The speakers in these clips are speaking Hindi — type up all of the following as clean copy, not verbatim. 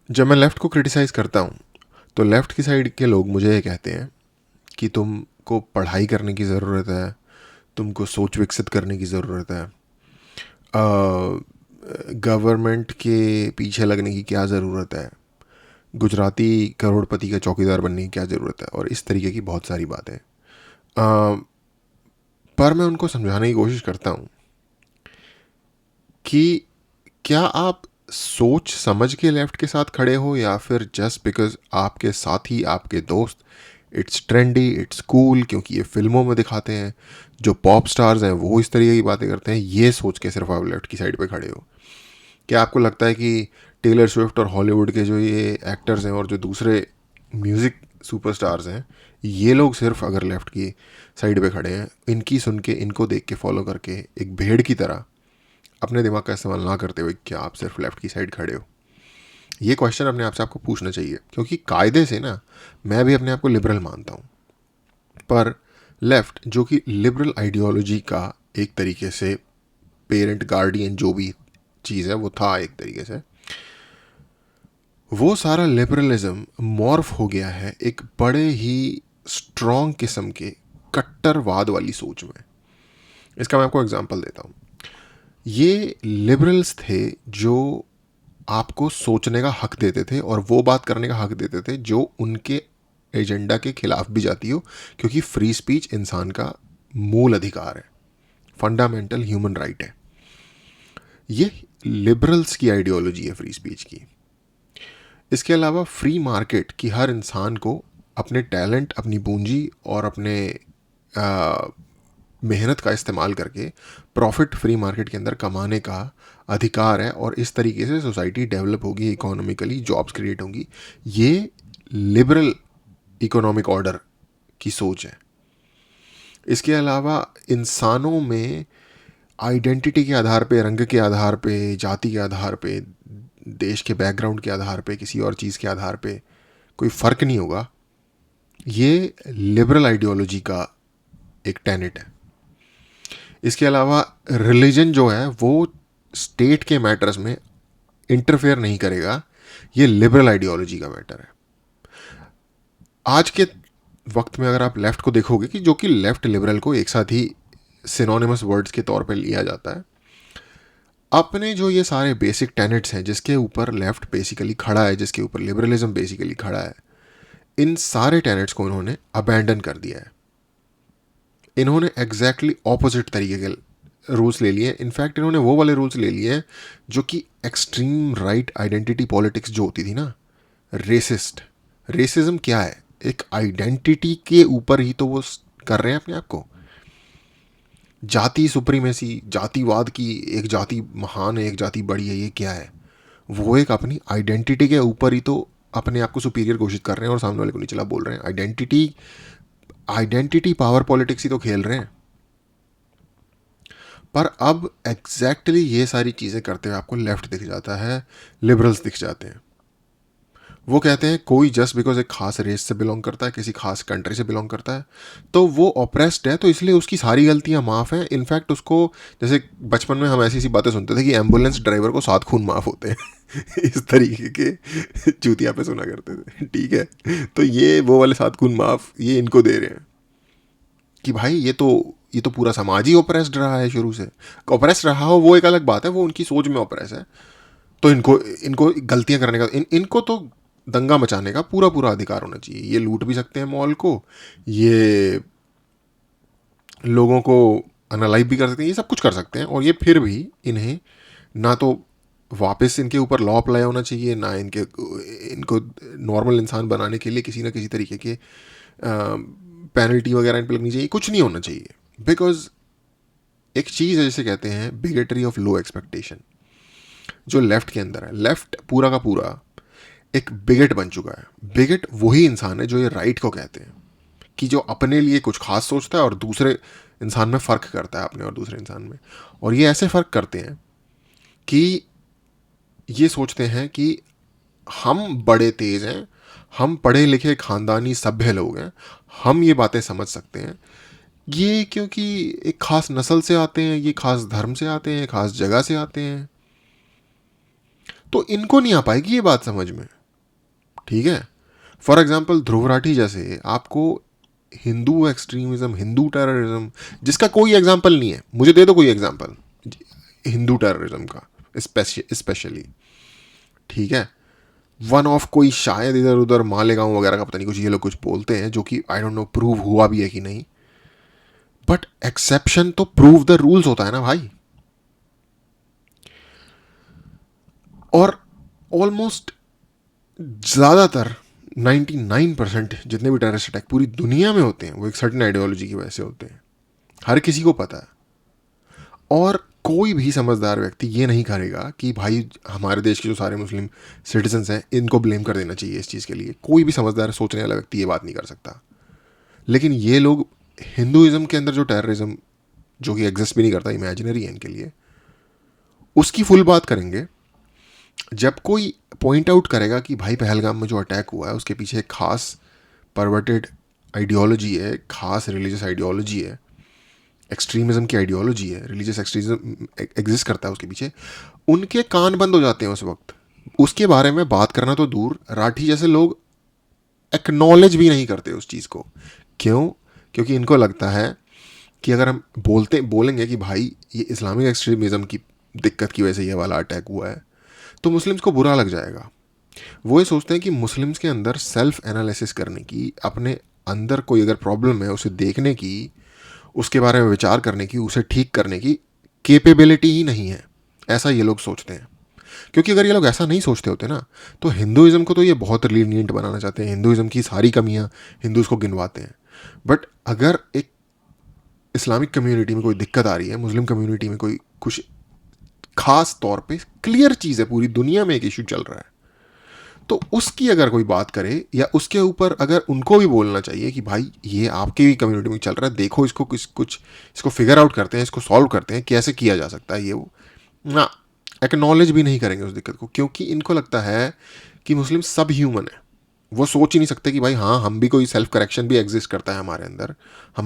जब मैं लेफ़्ट को क्रिटिसाइज़ करता हूँ, तो लेफ़्ट की साइड के लोग मुझे ये कहते हैं कि तुमको पढ़ाई करने की ज़रूरत है, तुमको सोच विकसित करने की ज़रूरत है, गवर्नमेंट के पीछे लगने की क्या ज़रूरत है, गुजराती करोड़पति का चौकीदार बनने की क्या ज़रूरत है, और इस तरीके की बहुत सारी बातें। पर मैं उनको समझाने की कोशिश करता हूँ कि क्या आप सोच समझ के लेफ्ट के साथ खड़े हो, या फिर जस्ट बिकॉज आपके साथी, आपके दोस्त, इट्स ट्रेंडी, इट्स कूल, क्योंकि ये फिल्मों में दिखाते हैं, जो पॉप स्टार्स हैं वो इस तरीके की बातें करते हैं, ये सोच के सिर्फ आप लेफ्ट की साइड पे खड़े हो? क्या आपको लगता है कि टेलर स्विफ्ट और हॉलीवुड के जो ये एक्टर्स हैं और जो दूसरे म्यूज़िक सुपरस्टार्स हैं, ये लोग सिर्फ अगर लेफ्ट की साइड पे खड़े हैं, इनकी सुन के, इनको देख के, फॉलो करके, एक भेड़ की तरह अपने दिमाग का इस्तेमाल ना करते हुए, क्या आप सिर्फ लेफ्ट की साइड खड़े हो? ये क्वेश्चन अपने आप से आपको पूछना चाहिए, क्योंकि कायदे से ना मैं भी अपने आप को लिबरल मानता हूँ, पर लेफ्ट जो कि लिबरल आइडियोलॉजी का एक तरीके से पेरेंट गार्डियन जो भी चीज़ है वो था एक तरीके से, वो सारा लिबरलिज्म मॉर्फ हो गया है एक बड़े ही स्ट्रॉन्ग किस्म के कट्टरवाद वाली सोच में। इसका मैं आपको एग्जांपल देता हूँ। ये लिबरल्स थे जो आपको सोचने का हक देते थे और वो बात करने का हक देते थे जो उनके एजेंडा के खिलाफ भी जाती हो, क्योंकि फ्री स्पीच इंसान का मूल अधिकार है, फंडामेंटल ह्यूमन राइट है। ये लिबरल्स की आइडियोलॉजी है फ्री स्पीच की। इसके अलावा फ्री मार्केट की हर इंसान को अपने टैलेंट, अपनी पूंजी और अपने मेहनत का इस्तेमाल करके प्रॉफिट फ्री मार्केट के अंदर कमाने का अधिकार है, और इस तरीके से सोसाइटी डेवलप होगी, इकोनॉमिकली जॉब्स क्रिएट होंगी। ये लिबरल इकोनॉमिक ऑर्डर की सोच है। इसके अलावा इंसानों में आइडेंटिटी के आधार पे, रंग के आधार पे, जाति के आधार पे, देश के बैकग्राउंड के आधार पे, किसी और चीज़ के आधार पे कोई फ़र्क नहीं होगा। ये लिबरल आइडियोलॉजी का एक टेनेट है। इसके अलावा रिलीजन जो है वो स्टेट के मैटर्स में इंटरफेयर नहीं करेगा। ये लिबरल आइडियोलॉजी का मैटर है। आज के वक्त में अगर आप लेफ्ट को देखोगे, कि जो कि लेफ्ट लिबरल को एक साथ ही सिनोनिमस वर्ड्स के तौर पे लिया जाता है, अपने जो ये सारे बेसिक टेनेट्स हैं जिसके ऊपर लेफ्ट बेसिकली खड़ा है, जिसके ऊपर लिबरलिज्म बेसिकली खड़ा है, इन सारे टेनेट्स को इन्होंने अबैंडन कर दिया है। इन्होंने एग्जैक्टली ऑपोजिट तरीके के रूल्स ले लिए। इनफैक्ट इन्होंने वो वाले रूल्स ले लिए हैं जो कि एक्सट्रीम राइट आइडेंटिटी पॉलिटिक्स जो होती थी ना, रेसिस्ट, रेसिज्म क्या है, एक आइडेंटिटी के ऊपर ही तो वो कर रहे हैं अपने आप को। जाति सुप्रीमेसी, जातिवाद की एक जाति महान है, एक जाति बड़ी है, ये क्या है? वो एक अपनी आइडेंटिटी के ऊपर ही तो अपने आप को सुपीरियर घोषित कर रहे हैं और सामने वाले को निचला बोल रहे हैं। आइडेंटिटी, आइडेंटिटी पावर पॉलिटिक्स ही तो खेल रहे हैं। पर अब एग्जैक्टली ये सारी चीज़ें करते हुए आपको लेफ्ट दिख जाता है, लिबरल्स दिख जाते हैं। वो कहते हैं कोई जस्ट बिकॉज एक खास रेस से बिलोंग करता है, किसी खास कंट्री से बिलोंग करता है, तो वो ऑप्रेस्ड है, तो इसलिए उसकी सारी गलतियां माफ़ हैं। इनफैक्ट उसको, जैसे बचपन में हम ऐसी सी बातें सुनते थे कि एम्बुलेंस ड्राइवर को 7 खून माफ़ होते हैं इस तरीके के चूतिया पे सुना करते थे, ठीक है? तो ये वो वाले 7 खून माफ़ ये इनको दे रहे हैं कि भाई ये तो पूरा समाज ही ओप्रेस्ड रहा है शुरू से। ओप्रेस्ड रहा हो वो एक अलग बात है, वो उनकी सोच में ओप्रेस है। तो इनको इनको गलतियां करने का, इनको तो दंगा मचाने का पूरा पूरा अधिकार होना चाहिए। ये लूट भी सकते हैं मॉल को, ये लोगों को अनलाइव भी कर सकते हैं, ये सब कुछ कर सकते हैं, और ये फिर भी इन्हें ना तो वापस इनके ऊपर लॉ अप्लाई होना चाहिए, ना इनके इनको नॉर्मल इंसान बनाने के लिए किसी ना किसी तरीके के पेनल्टी वगैरह इन पर लगनी चाहिए, कुछ नहीं होना चाहिए। बिकॉज एक चीज़ है जिसे कहते हैं बिगेटरी ऑफ लो एक्सपेक्टेशन, जो लेफ्ट के अंदर है। लेफ्ट पूरा का पूरा एक बिगेट बन चुका है। बिगेट वही इंसान है जो ये राइट को कहते हैं, कि जो अपने लिए कुछ खास सोचता है और दूसरे इंसान में फ़र्क करता है, अपने और दूसरे इंसान में। और ये ऐसे फ़र्क करते हैं कि ये सोचते हैं कि हम बड़े तेज़ हैं, हम पढ़े लिखे खानदानी सभ्य लोग हैं, हम ये बातें समझ सकते हैं। ये क्योंकि एक खास नस्ल से आते हैं, ये खास धर्म से आते हैं, खास जगह से आते हैं। तो इनको नहीं आ पाएगी ये बात समझ में, ठीक है। फॉर एग्जाम्पल ध्रुव राठी जैसे आपको हिंदू एक्सट्रीमिज्म, हिंदू टेररिज्म, जिसका कोई एग्जाम्पल नहीं है, मुझे दे दो कोई एग्जाम्पल हिंदू टेररिज्म का स्पेशली, ठीक है। वन ऑफ कोई शायद इधर उधर मालेगांव वगैरह का पता नहीं कुछ ये लोग कुछ बोलते हैं, जो कि आई डोंट नो प्रूव हुआ भी है कि नहीं, बट एक्सेप्शन तो प्रूव द रूल्स होता है ना भाई। और ऑलमोस्ट ज़्यादातर 99% जितने भी टेररिस्ट अटैक पूरी दुनिया में होते हैं वो एक सर्टेन आइडियोलॉजी की वजह से होते हैं, हर किसी को पता है। और कोई भी समझदार व्यक्ति ये नहीं करेगा कि भाई हमारे देश के जो सारे मुस्लिम सिटीजन्स हैं इनको ब्लेम कर देना चाहिए इस चीज़ के लिए, कोई भी समझदार सोचने वाला व्यक्ति ये बात नहीं कर सकता। लेकिन ये लोग हिंदुइज्म के अंदर जो टेररिज्म जो कि एग्जिस्ट भी नहीं करता, इमेजिनरी है इनके लिए, उसकी फुल बात करेंगे। जब कोई पॉइंट आउट करेगा कि भाई पहलगाम में जो अटैक हुआ है उसके पीछे एक खास परवर्टेड आइडियोलॉजी है, खास रिलीजियस आइडियोलॉजी है, एक्सट्रीमिज्म की आइडियोलॉजी है, रिलीजियस एक्सट्रीमिज्म एग्जिस्ट करता है उसके पीछे, उनके कान बंद हो जाते हैं उस वक्त। उसके बारे में बात करना तो दूर, राठी जैसे लोग एक्नॉलेज भी नहीं करते उस चीज़ को। क्यों? क्योंकि इनको लगता है कि अगर हम बोलेंगे कि भाई ये इस्लामिक एक्सट्रीमिज्म की दिक्कत की वजह से ये वाला अटैक हुआ है तो मुस्लिम्स को बुरा लग जाएगा। वो ये सोचते हैं कि मुस्लिम्स के अंदर सेल्फ एनालिसिस करने की, अपने अंदर कोई अगर प्रॉब्लम है उसे देखने की, उसके बारे में विचार करने की, उसे ठीक करने की कैपेबिलिटी ही नहीं है, ऐसा ये लोग सोचते हैं। क्योंकि अगर ये लोग ऐसा नहीं सोचते होते ना तो हिंदुइज्म को तो ये बहुत लीनियंट बनाना चाहते हैं, हिंदुइज्म की सारी कमियां हिंदूज को गिनवाते हैं। बट अगर एक इस्लामिक कम्युनिटी में कोई दिक्कत आ रही है, मुस्लिम कम्युनिटी में कोई कुछ खास तौर पे क्लियर चीज़ है, पूरी दुनिया में एक इशू चल रहा है, तो उसकी अगर कोई बात करे या उसके ऊपर अगर उनको भी बोलना चाहिए कि भाई ये आपकी भी कम्युनिटी में चल रहा है, देखो इसको कुछ इसको फिगर आउट करते हैं, इसको सॉल्व करते हैं, कैसे किया जा सकता है ये वो ना, एक्नॉलेज भी नहीं करेंगे उस दिक्कत को। क्योंकि इनको लगता है कि मुस्लिम सब ह्यूमन है। वो सोच ही नहीं सकते कि भाई हाँ हम भी, कोई सेल्फ करेक्शन भी एग्जिस्ट करता है हमारे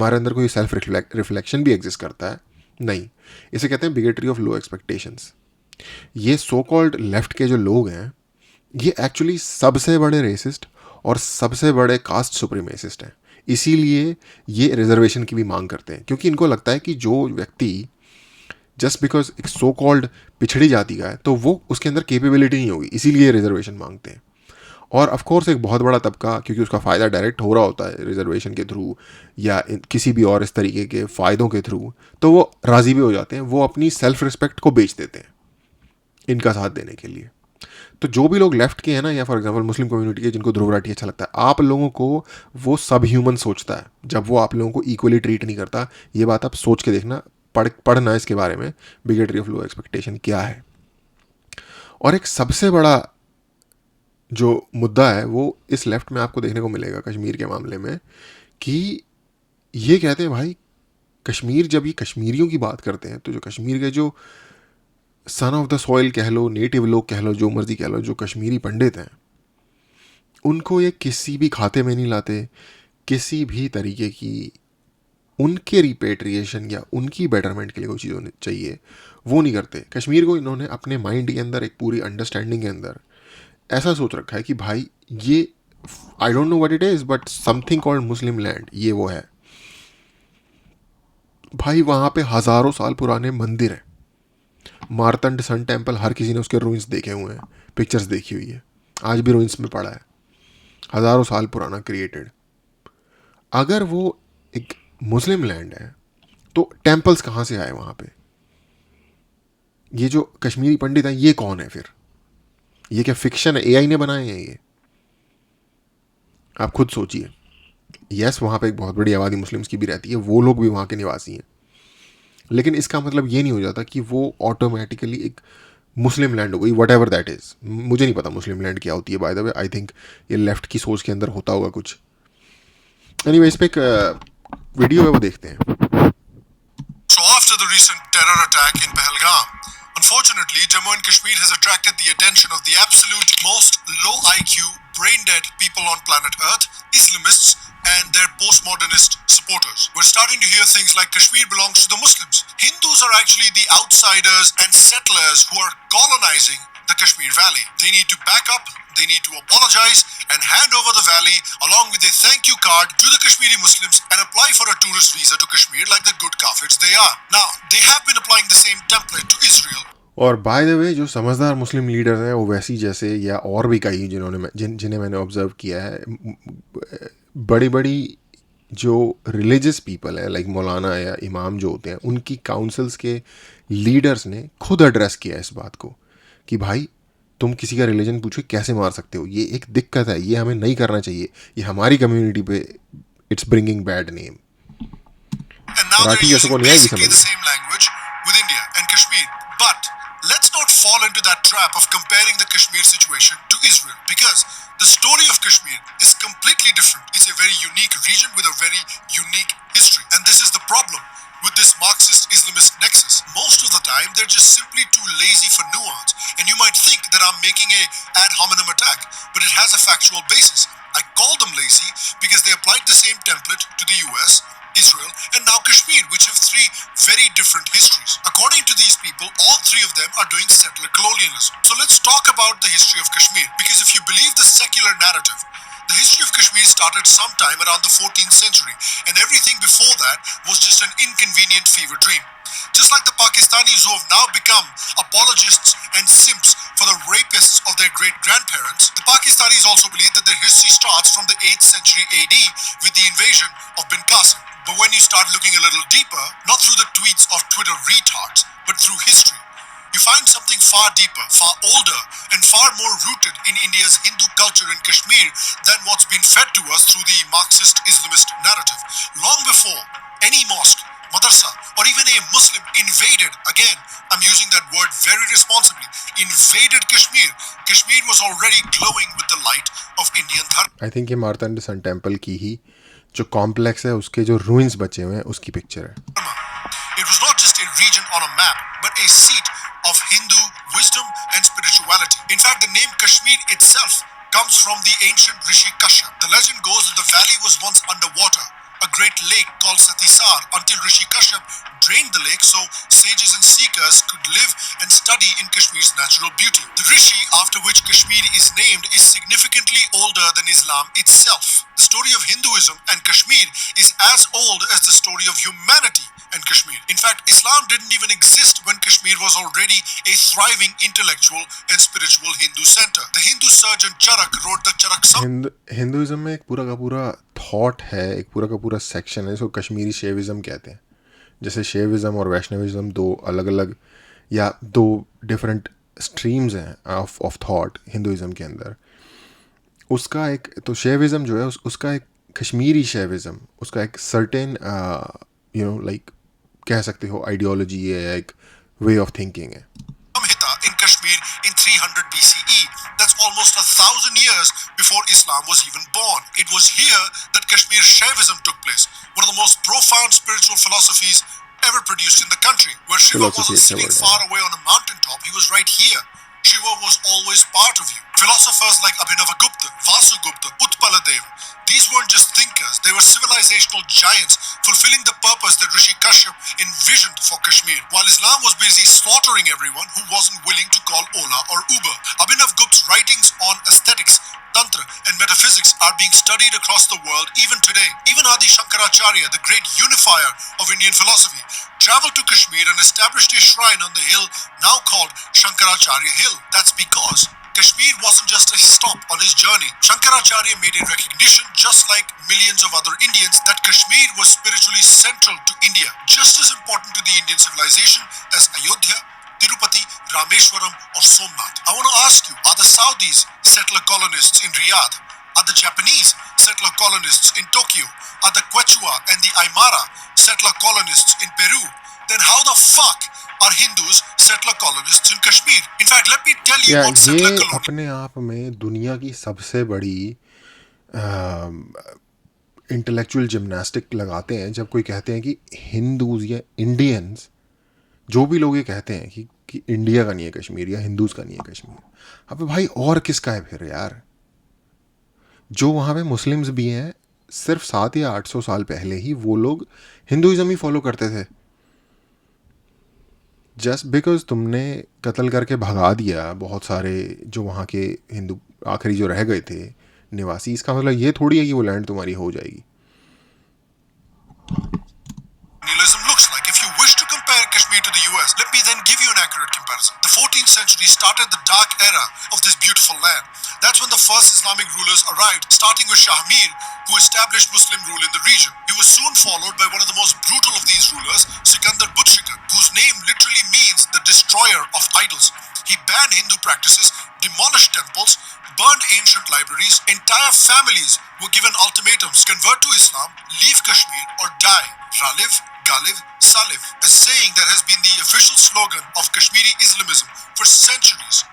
अंदर कोई सेल्फ रिफ्लेक्शन भी एग्जिस्ट करता है। नहीं, इसे कहते हैं बिगेटरी ऑफ लो एक्सपेक्टेशंस। ये सो कॉल्ड लेफ्ट के जो लोग हैं ये एक्चुअली सबसे बड़े रेसिस्ट और सबसे बड़े कास्ट सुप्रीमेसिस्ट हैं। इसीलिए ये रिजर्वेशन की भी मांग करते हैं, क्योंकि इनको लगता है कि जो व्यक्ति जस्ट बिकॉज एक सो कॉल्ड पिछड़ी जाति का है तो वो उसके अंदर कैपेबिलिटी नहीं होगी, इसीलिए रिजर्वेशन मांगते हैं। और ऑफ कोर्स एक बहुत बड़ा तबका, क्योंकि उसका फ़ायदा डायरेक्ट हो रहा होता है रिजर्वेशन के थ्रू या किसी भी और इस तरीके के फ़ायदों के थ्रू, तो वो राज़ी भी हो जाते हैं, वो अपनी सेल्फ रिस्पेक्ट को बेच देते हैं इनका साथ देने के लिए। तो जो भी लोग लेफ्ट के हैं ना, या फॉर एग्जांपल मुस्लिम कम्युनिटी के जिनको ध्रुव राठी अच्छा लगता है, आप लोगों को वो सब ह्यूमन सोचता है जब वो आप लोगों को इक्वली ट्रीट नहीं करता। ये बात आप सोच के देखना, पढ़ना इसके बारे में, बिगेटरी ऑफ लो एक्सपेक्टेशन क्या है। और एक सबसे बड़ा जो मुद्दा है वो इस लेफ्ट में आपको देखने को मिलेगा कश्मीर के मामले में, कि ये कहते हैं भाई कश्मीर, जब ये कश्मीरियों की बात करते हैं तो जो कश्मीर के जो सन ऑफ द सॉइल कह लो, नेटिव लोग कह लो, जो मर्जी कह लो, जो कश्मीरी पंडित हैं, उनको ये किसी भी खाते में नहीं लाते, किसी भी तरीके की उनके रिपेट्रिएशन या उनकी बेटरमेंट के लिए कोई चीज़ होनी चाहिए वो नहीं करते। कश्मीर को इन्होंने अपने माइंड के अंदर, एक पूरी अंडरस्टैंडिंग के अंदर ऐसा सोच रखा है कि भाई ये, I don't know what it is but something called Muslim land, ये वो है भाई। वहाँ पे हज़ारों साल पुराने मंदिर हैं, मारतंड सन टेम्पल, हर किसी ने उसके रूइंस देखे हुए हैं, पिक्चर्स देखी हुई है, आज भी रूइंस में पड़ा है, हज़ारों साल पुराना क्रिएटेड। अगर वो एक मुस्लिम लैंड है तो टेम्पल्स कहाँ से आए वहाँ पे? ये जो कश्मीरी पंडित हैं ये कौन है फिर? ये क्या फिक्शन है, एआई ने बनाए हैं ये? आप खुद सोचिए। यस, वहाँ पे एक बहुत बड़ी आबादी मुस्लिम्स की भी रहती है, वो लोग भी वहाँ के निवासी हैं, लेकिन इसका मतलब ये नहीं हो जाता कि वो ऑटोमेटिकली एक मुस्लिम लैंड हो गई, वट एवर दैट इज़। मुझे नहीं पता मुस्लिम लैंड क्या होती है, by the way. I think ये लेफ्ट की सोच के अंदर होता होगा कुछ। एनीवे, इस पे एक वीडियो है, वो देखते हैं। So after the recent terror attack in Pahalgam, unfortunately, Jammu and Kashmir has attracted the attention of the absolute most low IQ, brain-dead people on planet Earth, Islamists and their postmodernist supporters. We're starting to hear things like Kashmir belongs to the Muslims. Hindus are actually the outsiders and settlers who are colonizing the Kashmir Valley. They need to back up, they need to apologize and hand over the valley along with a thank you card to the Kashmiri Muslims and apply for a tourist visa to Kashmir like the good Kafirs they are. Now, they have been applying the same template to Israel. और बाय द वे जो समझदार मुस्लिम लीडर्स हैं वो वैसी जैसे या और भी कई जिन्हें मैंने ऑब्जर्व किया है, बड़ी बड़ी जो रिलीजियस पीपल है लाइक मौलाना या इमाम जो होते हैं, उनकी काउंसिल्स के लीडर्स ने खुद एड्रेस किया इस बात को कि भाई तुम किसी का रिलीजन पूछो कैसे मार सकते हो, ये एक दिक्कत है, ये हमें नहीं करना चाहिए, ये हमारी कम्युनिटी पे it's bringing bad name. Marathi जैसे को नहीं आएगी समझ. With India and Kashmir, but let's not fall into that trap of comparing the Kashmir situation to Israel, because the story of Kashmir is completely different. It's a very unique region with a very unique history, and this is the problem with this Marxist Islamist nexus. Most of the time they're just simply too lazy for nuance, and you might think that I'm making a ad hominem attack, but it has a factual basis. I call them lazy because they applied the same template to the US, Israel, and now Kashmir, which have three very different histories. According to these people, all three of them are doing settler colonialism. So let's talk about the history of Kashmir, because if you believe the secular narrative, the history of Kashmir started sometime around the 14th century, and everything before that was just an inconvenient fever dream. Just like the Pakistanis who have now become apologists and simps for the rapists of their great-grandparents, the Pakistanis also believe that their history starts from the 8th century AD with the invasion of Bin Qasim. But when you start looking a little deeper, not through the tweets of Twitter retards, but through history, you find something far deeper, far older, and far more rooted in India's Hindu culture in Kashmir than what's been fed to us through the Marxist Islamist narrative. Long before any mosque, madrasa, or even a Muslim invaded, again, I'm using that word very responsibly, invaded Kashmir, Kashmir was already glowing with the light of Indian Dharma. I think ये मार्तंड सन टेम्पल की ही जो कॉम्प्लेक्स है उसके जो रूइंस बचे हुए हैं उसकी पिक्चर है. It was not just a region on a map, but a seat of Hindu wisdom and spirituality. In fact, the name Kashmir itself comes from the ancient Rishi Kashyap. The legend goes that the valley was once underwater, a great lake called Satisar, until Rishi Kashyap drained the lake so sages and seekers could live and study in Kashmir's natural beauty. The Rishi after which Kashmir is named is significantly older than Islam itself. The story of Hinduism and Kashmir is as old as the story of humanity and Kashmir. In fact, Islam didn't even exist when Kashmir was already a thriving intellectual and spiritual Hindu center. The Hindu surgeon Charak wrote the Charak Hinduism में एक पूरा का पूरा थॉट है, एक पूरा का पूरा सेक्शन है जिसको कश्मीरी शैविज़म कहते हैं. जैसे शैविज़म और वैष्णविज़म दो अलग अलग या दो डिफरेंट स्ट्रीम्स हैं ऑफ थॉट हिंदुइज्म के अंदर. उसका एक तो शैविज़म जो है उसका एक कश्मीरी शैविज़म, उसका एक सर्टेन लाइक कह सकते हो आइडियोलॉजी है या एक वे ऑफ थिंकिंग है. Samhita in Kashmir in 300 BCE. That's almost 1,000 years before Islam was even born. It was here that Kashmir Shaivism took place, one of the most profound spiritual philosophies ever produced in the country. Where Shiva wasn't sitting far away on a mountaintop, he was right here. Shiva was always part of you. Philosophers like Abhinavagupta, Vasugupta, Utpaladeva, these weren't just thinkers, they were civilizational giants fulfilling the purpose that Rishi Kashyap envisioned for Kashmir, while Islam was busy slaughtering everyone who wasn't willing to call Ola or Uber. Abhinavagupta's writings on aesthetics, Tantra and metaphysics are being studied across the world even today. Even Adi Shankaracharya, the great unifier of Indian philosophy, traveled to Kashmir and established a shrine on the hill now called Shankaracharya Hill. That's because Kashmir wasn't just a stop on his journey. Shankaracharya made a recognition, just like millions of other Indians, that Kashmir was spiritually central to India, just as important to the Indian civilization as Ayodhya, Tirupati, Rameshwaram or Somnath. I want to ask you, are the Saudis settler colonists in Riyadh? Are the Japanese settler colonists in Tokyo? Are the Quechua and the Aymara settler colonists in Peru? Then how the fuck are Hindus settler colonists in Kashmir? In fact, let me tell you what settler ये colonists अपने आप में दुनिया की सबसे बड़ी इंटेलेक्चुअल जिम्नास्टिक लगाते हैं जब कोई कहते हैं कि हिंदूज या इंडियंस, जो भी लोग ये कहते हैं कि इंडिया का नहीं है कश्मीर या हिंदूज का नहीं है कश्मीर. अबे भाई और किसका है फिर यार? जो वहाँ पे मुस्लिम्स भी हैं, सिर्फ 700 या 800 साल पहले ही वो लोग हिंदुइज्म ही फॉलो करते थे. जस्ट बिकॉज तुमने कत्ल करके भगा दिया बहुत सारे जो वहाँ के हिंदू आखिरी जो रह गए थे निवासी, इसका मतलब ये थोड़ी है कि वो लैंड तुम्हारी हो जाएगी. Colonialism looks like. If you wish to compare Kashmir to the US, let me then give you an accurate comparison. The 14th century started the dark era of this beautiful land. That's when the first Islamic rulers arrived, starting with Shah Mir, who established Muslim rule in the region. He was soon followed by one of the most brutal of these rulers, Sikandar Butshikar, whose name literally means the destroyer of idols. He banned Hindu practices, demolished temples, burned ancient libraries. Entire families were given ultimatums: convert to Islam, leave Kashmir, or die. Raliv, Galiv, Saliv, a saying that has been the official slogan of Kashmiri Islamism for centuries.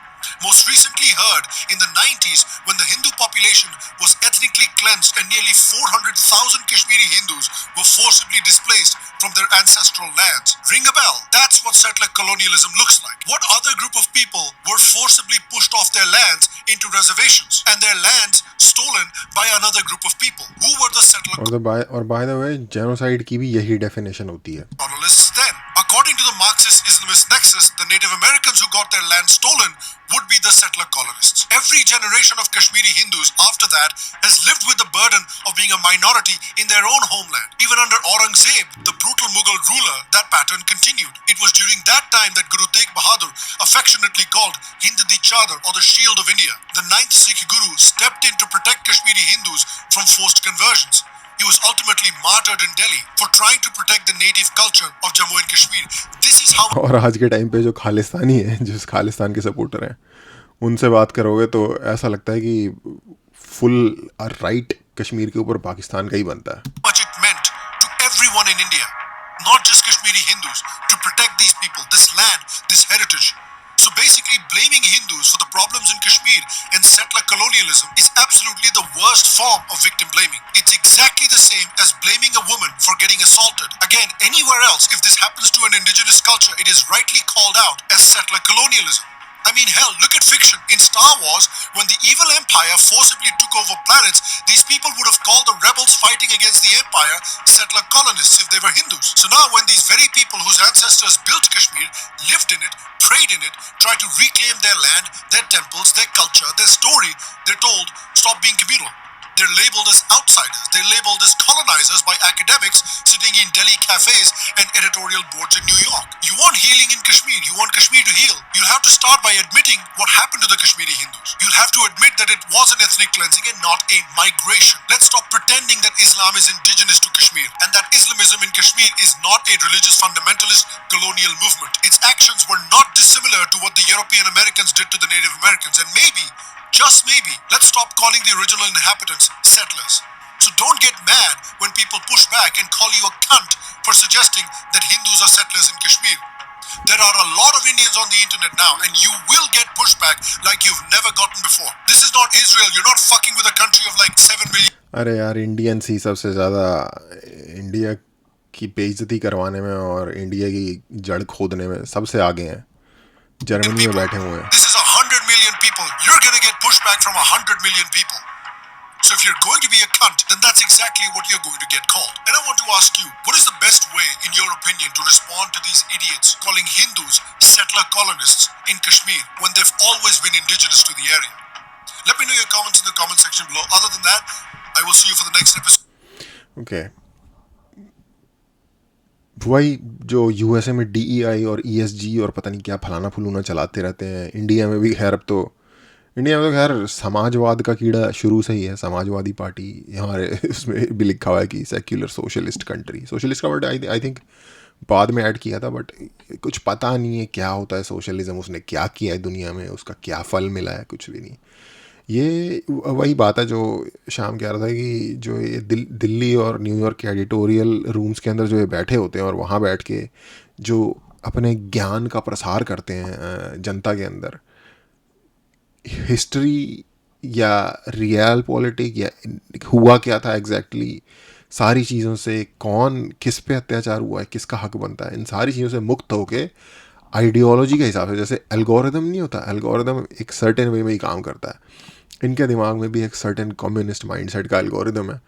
Most recently heard in the 90s when the Hindu population was ethnically cleansed and nearly 400,000 Kashmiri Hindus were forcibly displaced from their ancestral lands. Ring a bell? That's what settler colonialism looks like. What other group of people were forcibly pushed off their lands into reservations and their lands stolen by another group of people? Who were the settler और बाय द वे जेनोसाइड की भी यही डेफिनेशन होती है. colonialists then? According to the Marxist Islamist nexus, the Native Americans who got their land stolen would be the settler colonists. Every generation of Kashmiri Hindus after that has lived with the burden of being a minority in their own homeland. Even under Aurangzeb, the brutal Mughal ruler, that pattern continued. It was during that time that Guru Tegh Bahadur, affectionately called Hind Di Chadar or the Shield of India, the ninth Sikh Guru, stepped in to protect Kashmiri Hindus from forced conversions. He was ultimately martyred in Delhi for trying to protect the native culture of Jammu and Kashmir. This is how और आज के टाइम पे जो खालिस्तानी है, जिस खालिस्तान के सपोर्टर हैं, उनसे बात करोगे तो ऐसा लगता है कि फुल राइट कश्मीर के ऊपर पाकिस्तान का ही बनता है. much it meant to everyone in India, not just Kashmiri Hindus, to protect these people, this land, this heritage. So basically, blaming Hindus for the problems in Kashmir and settler colonialism is absolutely the worst form of victim blaming. It's exactly the same as blaming a woman for getting assaulted. Again, anywhere else, if this happens to an indigenous culture, it is rightly called out as settler colonialism. I mean, hell, look at fiction. In Star Wars, when the evil empire forcibly took over planets, these people would have called the rebels fighting against the empire settler colonists if they were Hindus. So now when these very people whose ancestors built Kashmir, lived in it, prayed in it, try to reclaim their land, their temples, their culture, their story, they're told, stop being communal. They're labeled as outsiders. They're labeled as colonizers by academics sitting in Delhi cafes and editorial boards in New York. You want healing in Kashmir. You want Kashmir to heal. You'll have to start by admitting what happened to the Kashmiri Hindus. You'll have to admit that it was an ethnic cleansing and not a migration. Let's stop pretending that Islam is indigenous to Kashmir and that Islamism in Kashmir is not a religious fundamentalist colonial movement. Its actions were not dissimilar to what the European Americans did to the Native Americans, and maybe, just maybe, let's stop calling the original inhabitants settlers. So don't get mad when people push back and call you a cunt for suggesting that Hindus are settlers in Kashmir. There are a lot of Indians on the internet now, and you will get pushback like you've never gotten before. This is not Israel. You're not fucking with a country of like 7 million. अरे यार, इंडियंस ही सबसे ज़्यादा इंडिया की बेइज्जती करवाने में और इंडिया की जड़ खोदने में सबसे आगे हैं. जर्मनी में बैठे हुए हैं. This is 100 million people. You're gonna get pushback from 100 million people. So if you're going to be a cunt, then that's exactly what you're going to get called. And I want to ask you, what is the best way, in your opinion, to respond to these idiots calling Hindus settler colonists in Kashmir when they've always been indigenous to the area? Let me know your comments in the comment section below. Other than that, I will see you for the next episode. Okay, वही जो यूएसए में डीईआई और ईएसजी और पता नहीं क्या फलाना फुलूना चलाते रहते हैं. इंडिया में भी खैर, अब तो इंडिया में तो खैर समाजवाद का कीड़ा शुरू से ही है. समाजवादी पार्टी हमारे उसमें भी लिखा हुआ है कि सेक्युलर सोशलिस्ट कंट्री. सोशलिस्ट का वर्ड आई थिंक बाद में ऐड किया था, बट कुछ पता नहीं है क्या होता है सोशलिज्म, उसने क्या किया है दुनिया में, उसका क्या फल मिला है, कुछ भी नहीं. ये वही बात है जो शाम कह रहा था कि जो ये दिल्ली और न्यूयॉर्क के एडिटोरियल रूम्स के अंदर जो ये बैठे होते हैं और वहाँ बैठ के जो अपने ज्ञान का प्रसार करते हैं जनता के अंदर, हिस्ट्री या रियल पॉलिटिक या हुआ क्या था एग्जैक्टली, सारी चीज़ों से कौन किस पे अत्याचार हुआ है, किसका हक बनता है, इन सारी चीज़ों से मुक्त होके आइडियोलॉजी के हिसाब से, जैसे एल्गोरिदम नहीं होता, एल्गोरिदम एक सर्टेन वे में ही काम करता है. इनके दिमाग में भी एक सर्टेन कम्युनिस्ट माइंडसेट का एल्गोरिदम है,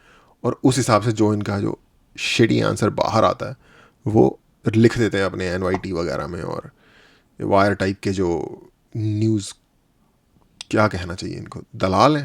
और उस हिसाब से जो इनका जो शिटी आंसर बाहर आता है वो लिख देते हैं अपने एनवाईटी वगैरह में, और वायर टाइप के जो न्यूज़, क्या कहना चाहिए इनको, दलाल हैं।